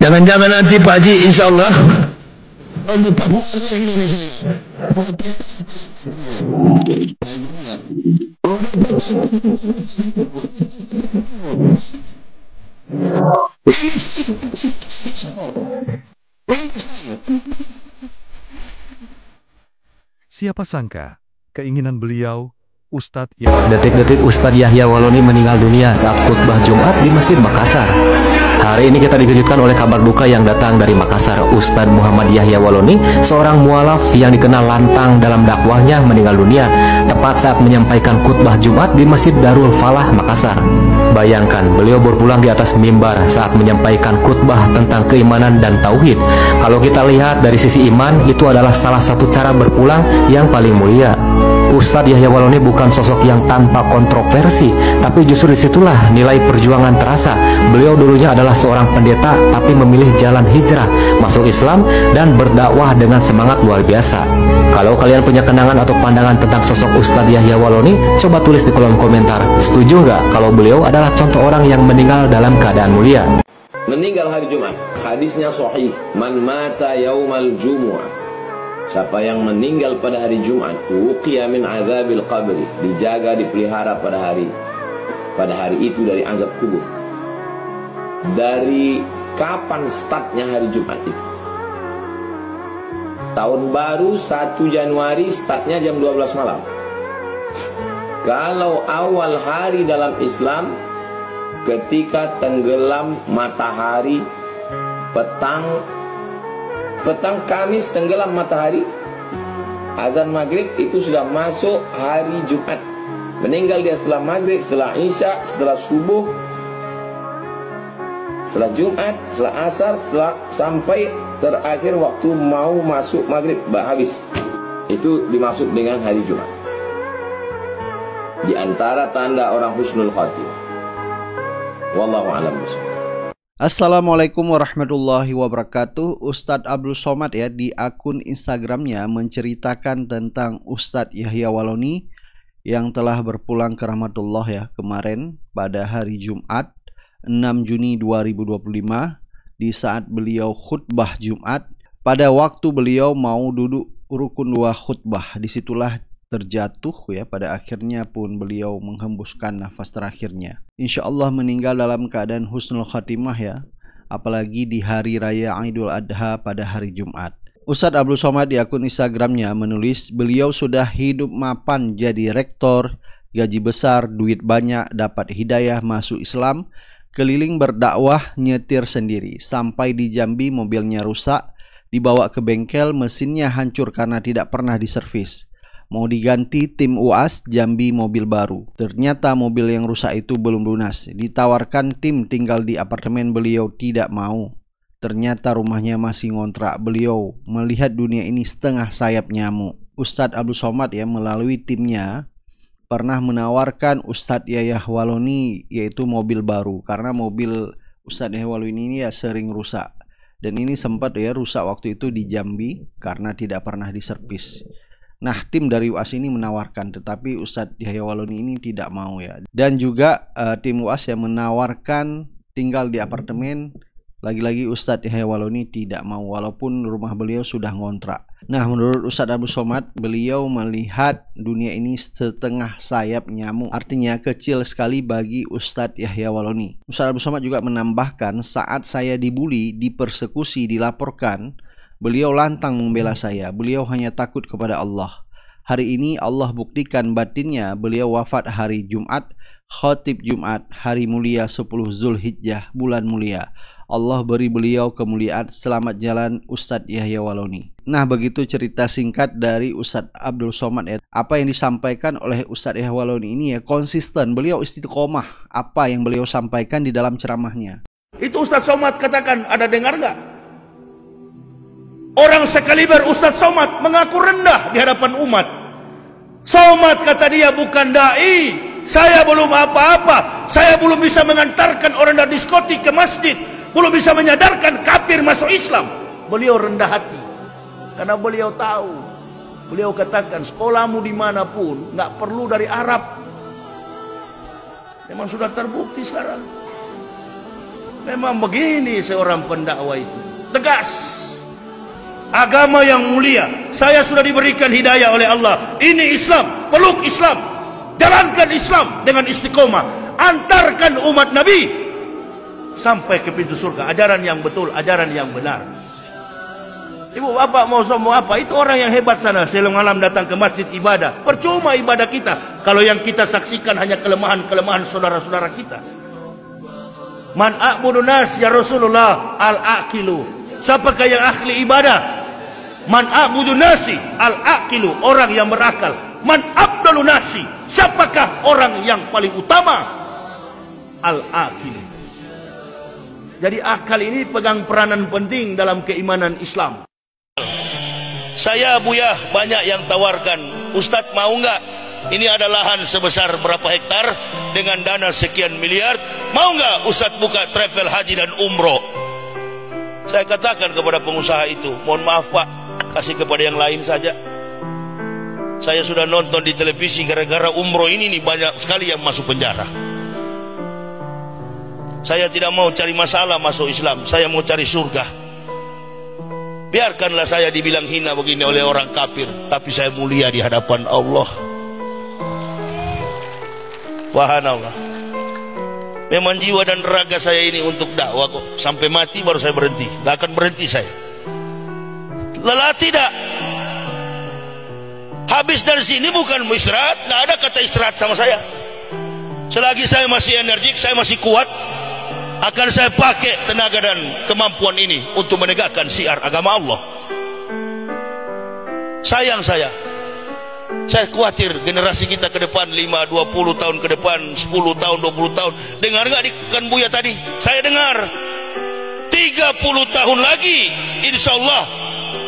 Jangan-jangan nanti Pak Haji insya Allah Siapa sangka keinginan beliau, Ustadz yang... Detik-detik Ustadz Yahya Waloni meninggal dunia saat khutbah Jumat di Masjid Makassar. Hari ini kita dikejutkan oleh kabar duka yang datang dari Makassar. Ustadz Muhammad Yahya Waloni, seorang mualaf yang dikenal lantang dalam dakwahnya, meninggal dunia tepat saat menyampaikan khutbah Jumat di Masjid Darul Falah, Makassar. Bayangkan, beliau berpulang di atas mimbar saat menyampaikan khutbah tentang keimanan dan tauhid. Kalau kita lihat dari sisi iman, itu adalah salah satu cara berpulang yang paling mulia. Ustadz Yahya Waloni bukan sosok yang tanpa kontroversi, tapi justru disitulah nilai perjuangan terasa. Beliau dulunya adalah seorang pendeta, tapi memilih jalan hijrah, masuk Islam, dan berdakwah dengan semangat luar biasa. Kalau kalian punya kenangan atau pandangan tentang sosok Ustadz Yahya Waloni, coba tulis di kolom komentar. Setuju nggak kalau beliau adalah contoh orang yang meninggal dalam keadaan mulia? Meninggal hari Jumat, hadisnya sahih, man mata yaumal jumu'ah, siapa yang meninggal pada hari Jumat, uqiya min azabil qabri, dijaga, dipelihara pada hari itu dari azab kubur. Dari kapan startnya hari Jumat itu? Tahun baru 1 Januari, startnya jam 12 malam. Kalau awal hari dalam Islam, ketika tenggelam matahari, petang Kamis tenggelam matahari, azan maghrib, itu sudah masuk hari Jumat. Meninggal dia setelah maghrib, setelah isya, setelah subuh, setelah Jumat, setelah asar, sampai terakhir waktu mau masuk maghrib, habis. Itu dimaksud dengan hari Jumat. Di antara tanda orang husnul khatimah. Wallahu a'lam bishawab. Assalamualaikum warahmatullahi wabarakatuh. Ustadz Abdul Somad ya di akun Instagramnya menceritakan tentang Ustadz Yahya Waloni yang telah berpulang ke rahmatullah ya kemarin pada hari Jumat 6 Juni 2025 di saat beliau khutbah Jumat. Pada waktu beliau mau duduk rukun 2 khutbah, disitulah terjatuh ya, pada akhirnya pun beliau menghembuskan nafas terakhirnya. Insya Allah meninggal dalam keadaan husnul khatimah ya, apalagi di hari raya Idul Adha pada hari Jumat. Ustadz Abdul Somad di akun Instagramnya menulis, beliau sudah hidup mapan jadi rektor, gaji besar, duit banyak, dapat hidayah masuk Islam, keliling berdakwah, nyetir sendiri. Sampai di Jambi mobilnya rusak, dibawa ke bengkel, mesinnya hancur karena tidak pernah diservis. Mau diganti tim UAS Jambi mobil baru. Ternyata mobil yang rusak itu belum lunas. Ditawarkan tim tinggal di apartemen, beliau tidak mau. Ternyata rumahnya masih ngontrak. Beliau melihat dunia ini setengah sayap nyamuk. Ustadz Abdul Somad ya melalui timnya pernah menawarkan Ustadz Yahya Waloni yaitu mobil baru. Karena mobil Ustadz Yahya Waloni ini ya sering rusak. Dan ini sempat ya rusak waktu itu di Jambi karena tidak pernah diservis. Nah, tim dari UAS ini menawarkan, tetapi Ustadz Yahya Waloni ini tidak mau ya. Dan juga tim UAS yang menawarkan tinggal di apartemen, lagi-lagi Ustadz Yahya Waloni tidak mau, walaupun rumah beliau sudah ngontrak. Nah, menurut Ustadz Abdul Somad, beliau melihat dunia ini setengah sayap nyamuk, artinya kecil sekali bagi Ustadz Yahya Waloni. Ustadz Abdul Somad juga menambahkan, saat saya dibully, dipersekusi, dilaporkan, beliau lantang membela saya. Beliau hanya takut kepada Allah. Hari ini Allah buktikan batinnya. Beliau wafat hari Jumat, khotib Jumat, hari mulia 10 Zulhijjah, bulan mulia. Allah beri beliau kemuliaan. Selamat jalan Ustadz Yahya Waloni. Nah, begitu cerita singkat dari Ustadz Abdul Somad ya. Apa yang disampaikan oleh Ustadz Yahya Waloni ini ya konsisten. Beliau istiqomah apa yang beliau sampaikan di dalam ceramahnya. Itu Ustadz Somad katakan, ada dengar nggak? Orang sekaliber Ustadz Somad mengaku rendah di hadapan umat. Somad kata dia bukan dai, saya belum apa-apa, saya belum bisa mengantarkan orang dari diskotik ke masjid, belum bisa menyadarkan kafir masuk Islam. Beliau rendah hati karena beliau tahu, beliau katakan sekolahmu dimanapun nggak perlu dari Arab. Memang sudah terbukti sekarang. Memang begini seorang pendakwah itu. Tegas. Agama yang mulia. Saya sudah diberikan hidayah oleh Allah. Ini Islam. Peluk Islam. Jalankan Islam dengan istiqomah. Antarkan umat Nabi sampai ke pintu surga. Ajaran yang betul, ajaran yang benar. Ibu bapak mau semua apa? Itu orang yang hebat sana. Sebelum malam datang ke masjid ibadah. Percuma ibadah kita kalau yang kita saksikan hanya kelemahan-kelemahan saudara-saudara kita. Man a'budun nas ya Rasulullah al-aqilu. Siapakah yang ahli ibadah? Man a'budun nasi al-aqilu, orang yang berakal. Man abdalun nasi, siapakah orang yang paling utama? Al-aqilu. Jadi akal ini pegang peranan penting dalam keimanan Islam. Saya Buya banyak yang tawarkan, Ustadz mau nggak? Ini ada lahan sebesar berapa hektar dengan dana sekian miliar. Mau nggak Ustadz buka travel haji dan umroh? Saya katakan kepada pengusaha itu, mohon maaf Pak, kasih kepada yang lain saja. Saya sudah nonton di televisi gara-gara umroh ini nih banyak sekali yang masuk penjara. Saya tidak mau cari masalah masuk Islam, saya mau cari surga. Biarkanlah saya dibilang hina begini oleh orang kafir, tapi saya mulia di hadapan Allah. Subhanallah. Memang jiwa dan raga saya ini untuk dakwah kok. Sampai mati baru saya berhenti. Gak akan berhenti saya. Lelah tidak. Habis dari sini bukan mau istirahat. Gak ada kata istirahat sama saya. Selagi saya masih energik, saya masih kuat, akan saya pakai tenaga dan kemampuan ini untuk menegakkan syiar agama Allah. Sayang saya khawatir generasi kita ke depan 5, 20 tahun ke depan, 10 tahun, 20 tahun. Dengar gak di kan Buya tadi? Saya dengar 30 tahun lagi insya Allah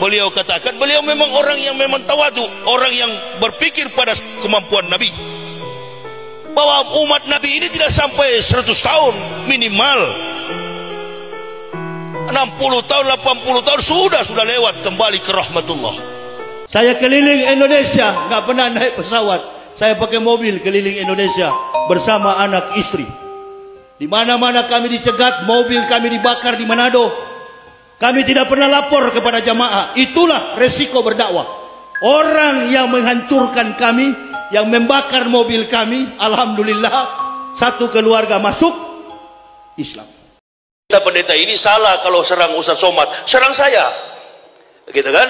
beliau katakan, beliau memang orang yang memang tawadu, orang yang berpikir pada kemampuan Nabi, bahwa umat Nabi ini tidak sampai 100 tahun minimal. 60 tahun, 80 tahun sudah lewat kembali ke rahmatullah. Saya keliling Indonesia, nggak pernah naik pesawat. Saya pakai mobil keliling Indonesia bersama anak istri. Di mana-mana kami dicegat, mobil kami dibakar di Manado. Kami tidak pernah lapor kepada jamaah. Itulah resiko berdakwah. Orang yang menghancurkan kami, yang membakar mobil kami, alhamdulillah satu keluarga masuk Islam. Kita pendeta ini salah kalau serang Ustaz Somad, serang saya, gitu kan?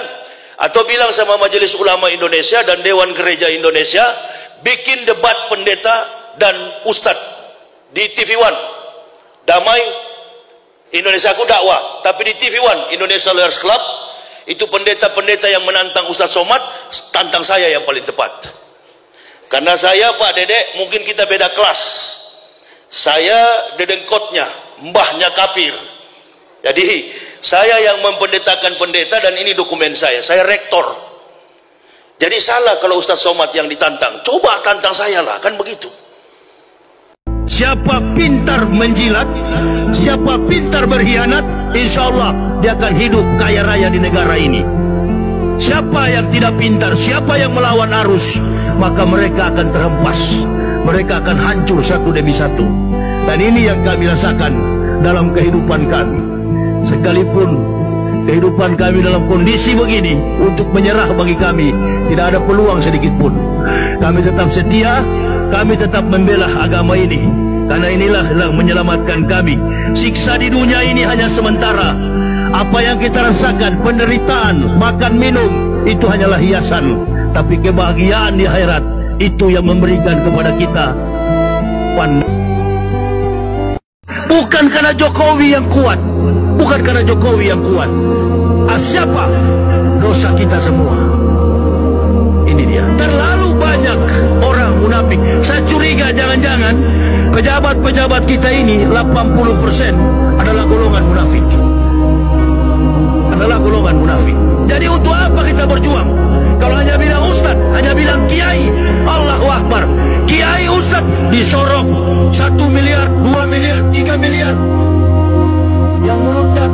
Atau bilang sama Majelis Ulama Indonesia dan Dewan Gereja Indonesia, bikin debat pendeta dan ustadz di TV One. Damai Indonesiaku dakwah, tapi di TV One Indonesia Lawyers Club itu pendeta-pendeta yang menantang Ustadz Somad, tantang saya yang paling tepat. Karena saya Pak Dedek, mungkin kita beda kelas. Saya dedengkotnya, mbahnya kafir. Jadi saya yang mempendetakan pendeta dan ini dokumen saya rektor. Jadi salah kalau Ustadz Somad yang ditantang. Coba tantang saya lah, kan begitu. Siapa pintar menjilat, siapa pintar berkhianat, insya Allah dia akan hidup kaya raya di negara ini. Siapa yang tidak pintar, siapa yang melawan arus, maka mereka akan terhempas, mereka akan hancur satu demi satu. Dan ini yang kami rasakan dalam kehidupan kami. Sekalipun kehidupan kami dalam kondisi begini, untuk menyerah bagi kami tidak ada peluang sedikit pun. Kami tetap setia, kami tetap membela agama ini, karena inilah yang menyelamatkan kami. Siksa di dunia ini hanya sementara. Apa yang kita rasakan, penderitaan, makan minum, itu hanyalah hiasan. Tapi kebahagiaan di akhirat, itu yang memberikan kepada kita bukan karena Jokowi yang kuat, bukan karena Jokowi yang kuat. Siapa? Dosa kita semua. Ini dia. Terlalu banyak orang munafik. Saya curiga jangan-jangan pejabat-pejabat kita ini 80% adalah golongan munafik. Adalah golongan munafik. Jadi untuk apa kita berjuang? Kalau hanya bilang ustaz, hanya bilang kiai, Allahu Akbar. Kiai ustaz disorok 1 miliar, 2 miliar, 3 miliar. Yang mulutnya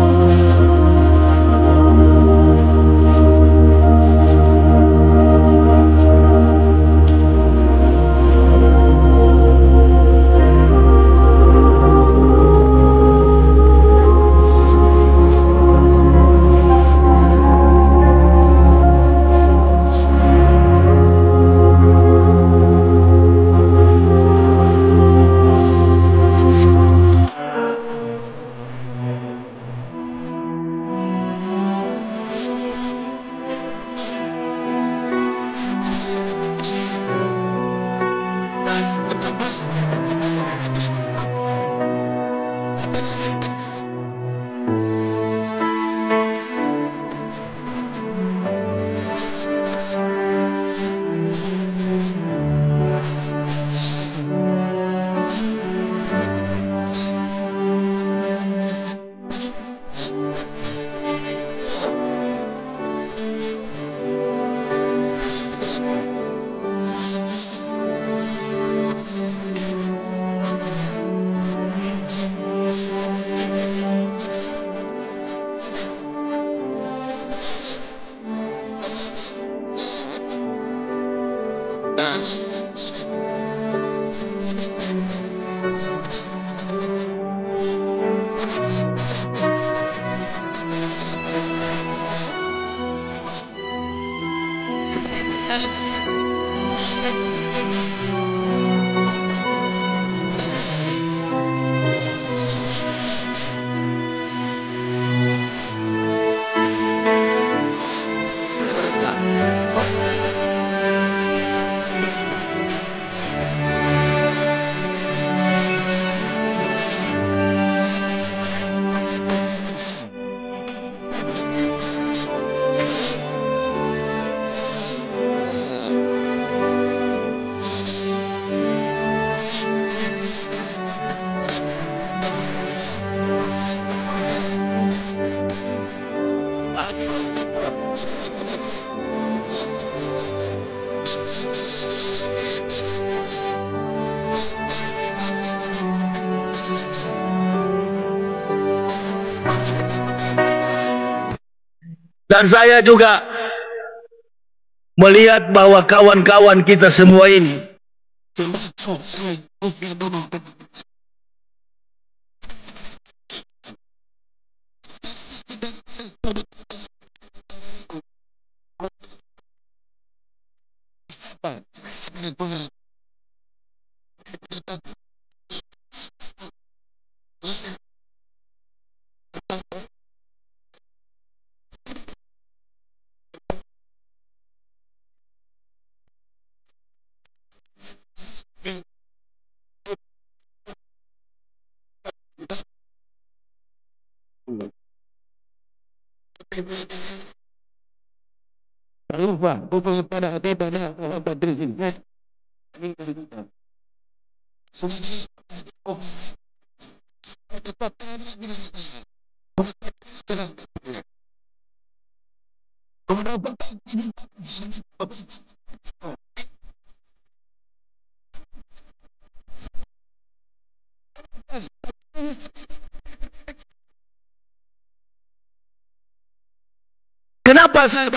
Dan saya juga melihat bahwa kawan-kawan kita semua ini kenapa saya